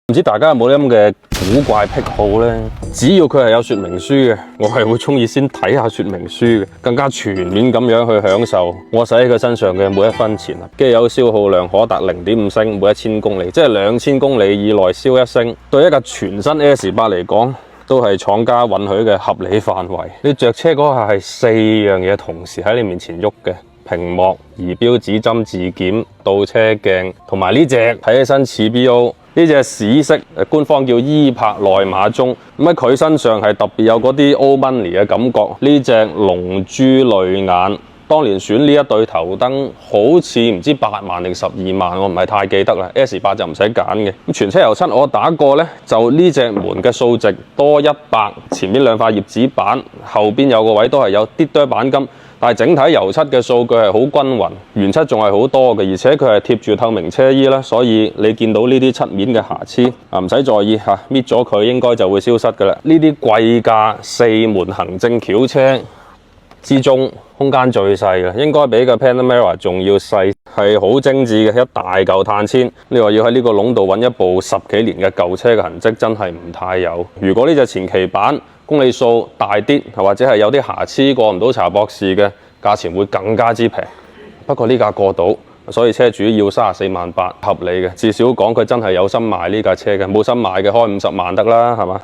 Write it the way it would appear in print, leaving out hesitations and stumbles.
唔知大家有冇啲咁嘅古怪癖好呢？只要佢係有說明書嘅，我係會中意先睇下說明書嘅，更加全面咁樣去享受我使喺佢身上嘅每一分錢啊！機油消耗量可達0.5升每1000公里，即係2000公里以內燒1升，對一架全新 S8 嚟講，都係廠家允許嘅合理範圍。你着車嗰下係4樣嘢同時喺你面前喐嘅。屏幕、儀表指針自檢、倒車鏡，同埋呢隻睇起身似 BO， 呢隻屎色，官方叫伊柏內馬鐘。咁喺佢身上係特別有嗰啲 Old Money 嘅感覺。呢隻龍珠淚眼，當年選呢一對頭燈，好似唔知8萬定12萬，我唔係太記得啦。S8 就唔使揀嘅。咁全車油漆我打過呢，就呢隻門嘅數值多100，前面2塊葉子板，後邊有個位都係有啲多鈑金。但係整體油漆嘅數據係好均勻，原漆仲係好多嘅，而且佢係貼住透明車衣啦，所以你見到呢啲漆面嘅瑕疵啊，唔使在意嚇，搣咗佢應該就會消失㗎啦。呢啲貴價4門行政轎車之中，空間最細嘅，應該比個 Panamera 仲要細，係好精緻嘅一大嚿碳纖。你話要喺呢個籠度揾一部10幾年嘅舊車嘅痕跡，真係唔太有。如果呢隻前期版公里數大啲，或者係有啲瑕疵過唔到查博士嘅，價錢會更加之平。不過呢架過到，所以車主要34萬8，合理嘅。至少講佢真係有心賣呢架車嘅，冇心賣嘅開50萬得啦，係嘛？